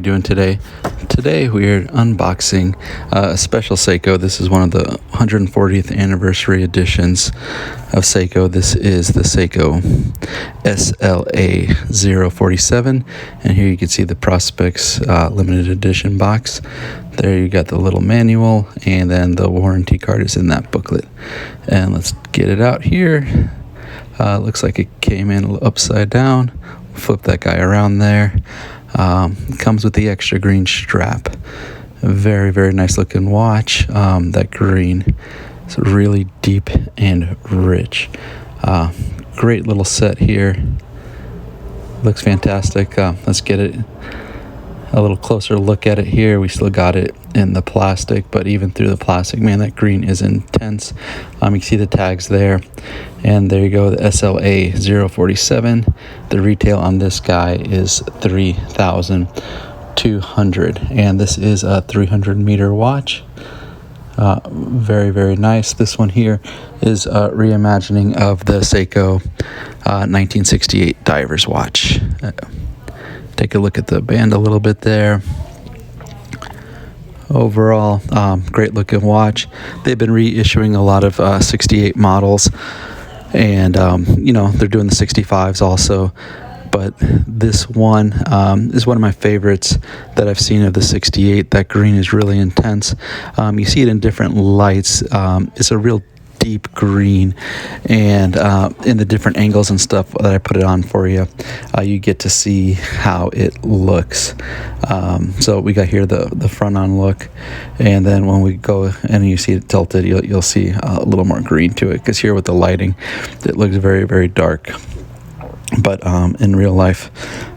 doing today? Today we're unboxing a special Seiko. This is one of the 140th anniversary editions of Seiko. This is the Seiko SLA047, and here you can see the Prospex limited edition box. There you got the little manual, and then the warranty card is in that booklet. And let's get it out here. Looks like it came in upside down. Flip that guy around there. Comes with the extra green strap. A very, very nice looking watch. That green is really deep and rich. Great little set here. Looks fantastic. Let's get it a little closer look at it here. We still got it in the plastic, but even through the plastic, man, that green is intense. You can see the tags there, and there you go, the SLA047. The retail on this guy is $3,200, and this is a 300-meter watch. Very, very nice. This one here is a reimagining of the Seiko 1968 diver's watch. Take a look at the band a little bit there. Overall, great looking watch. They've been reissuing a lot of 68 models, and they're doing the 65s also. But this one is one of my favorites that I've seen of the 68. That green is really intense. You see it in different lights. It's a real deep green, and in the different angles and stuff that I put it on for you, you get to see how it looks. So we got here the front on look, and then when we go and you see it tilted, you'll see a little more green to it, because here with the lighting it looks very, very dark. But in real life,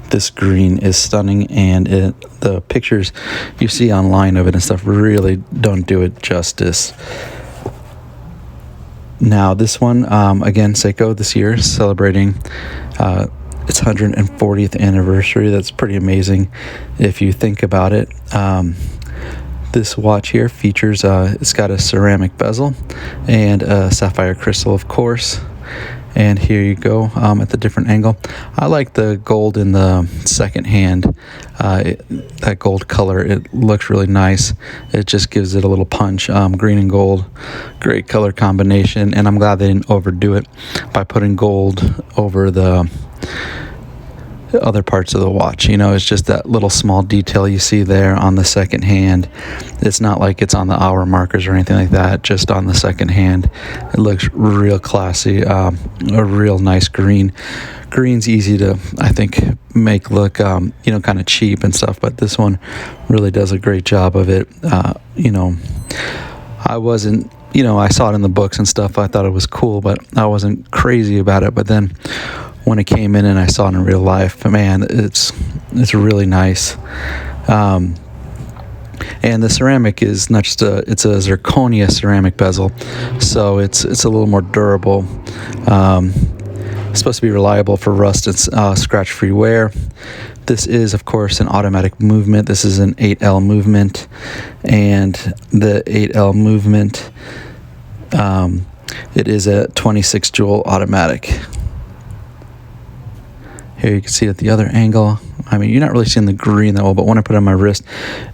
this green is stunning, and the pictures you see online of it and stuff really don't do it justice. Now this one, again, Seiko this year is celebrating its 140th anniversary. That's pretty amazing if you think about it. This watch here features, it's got a ceramic bezel and a sapphire crystal, of course. And here you go, at the different angle. I like the gold in the second hand. That gold color, it looks really nice. It just gives it a little punch. Green and gold, great color combination. And I'm glad they didn't overdo it by putting gold over the other parts of the watch. It's just that little small detail you see there on the second hand. It's not like it's on the hour markers or anything like that, just on the second hand. It looks real classy. A real nice green. Green's easy to, I think, make look kind of cheap and stuff, but this one really does a great job of it. I wasn't, I saw it in the books and stuff. I thought it was cool, but I wasn't crazy about it. But then when it came in and I saw it in real life, man, it's really nice. And the ceramic is not just it's a zirconia ceramic bezel, so it's a little more durable. It's supposed to be reliable for rust and scratch-free wear. This is, of course, an automatic movement. This is an 8L movement, and the 8L movement, it is a 26 jewel automatic. Here you can see it at the other angle. You're not really seeing the green that well, but when I put it on my wrist,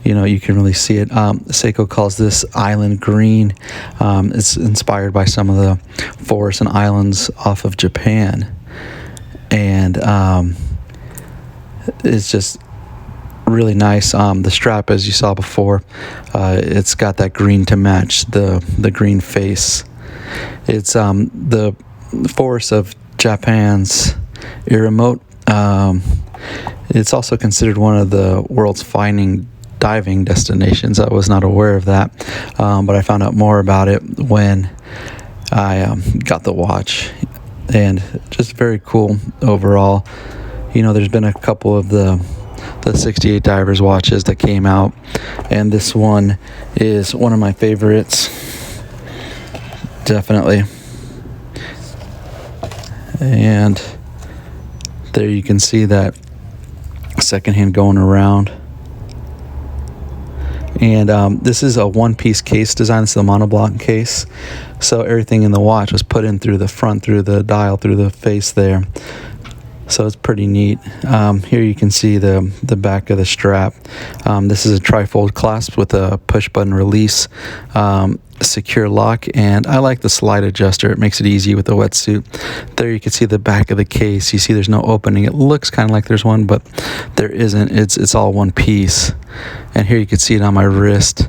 you can really see it. Seiko calls this island green. It's inspired by some of the forests and islands off of Japan. And it's just really nice. The strap, as you saw before, it's got that green to match the green face. It's the forests of Japan's Irimote. It's also considered one of the world's finest diving destinations. I was not aware of that, but I found out more about it when I got the watch, and just very cool overall. There's been a couple of the 68 divers watches that came out, and this one is one of my favorites, definitely. And there you can see that second hand going around. And this is a one-piece case design. This is a monoblock case, so everything in the watch was put in through the front, through the dial, through the face there. So it's pretty neat. Here you can see the back of the strap. This is a trifold clasp with a push button release, secure lock, and I like the slide adjuster. It makes it easy with the wetsuit. There you can see the back of the case. You see there's no opening. It looks kind of like there's one, but there isn't. It's all one piece. And here you can see it on my wrist.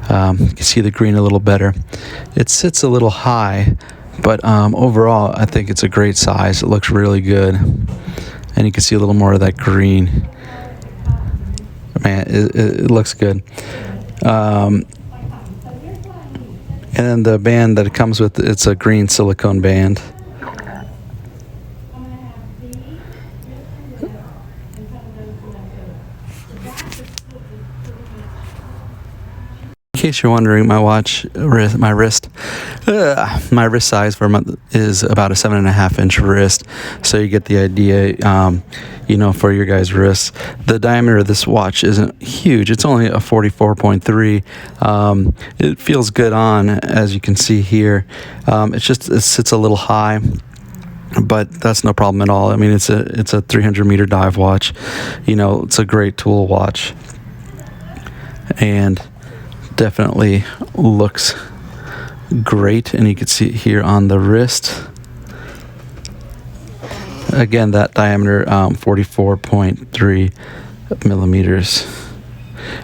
You can see the green a little better. It sits a little high, but overall I think it's a great size. It looks really good, and you can see a little more of that green. Man, it looks good. And then the band that it comes with, it's a green silicone band. In case you're wondering, my wrist size is about a 7.5-inch wrist, so you get the idea. For your guys' wrists, the diameter of this watch isn't huge. It's only a 44.3. It feels good on, as you can see here. It sits a little high, but that's no problem at all. I mean, it's a 300-meter dive watch. It's a great tool watch, and definitely looks great. And you can see it here on the wrist. Again, that diameter, 44.3 millimeters.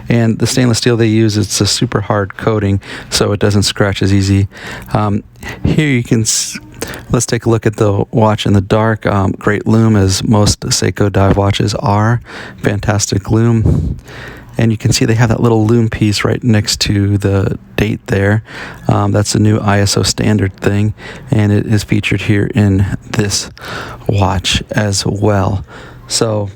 And the stainless steel they use, it's a super hard coating, so it doesn't scratch as easy. Here you can let's take a look at the watch in the dark. Great lume, as most Seiko dive watches are. Fantastic lume. And you can see they have that little lume piece right next to the date there. That's a new ISO standard thing, and it is featured here in this watch as well. So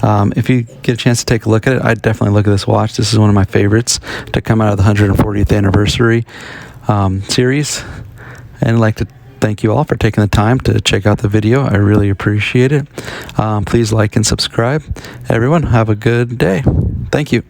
if you get a chance to take a look at it, I'd definitely look at this watch. This is one of my favorites to come out of the 140th anniversary series. And I'd like to thank you all for taking the time to check out the video. I really appreciate it. Please like and subscribe. Everyone, have a good day. Thank you.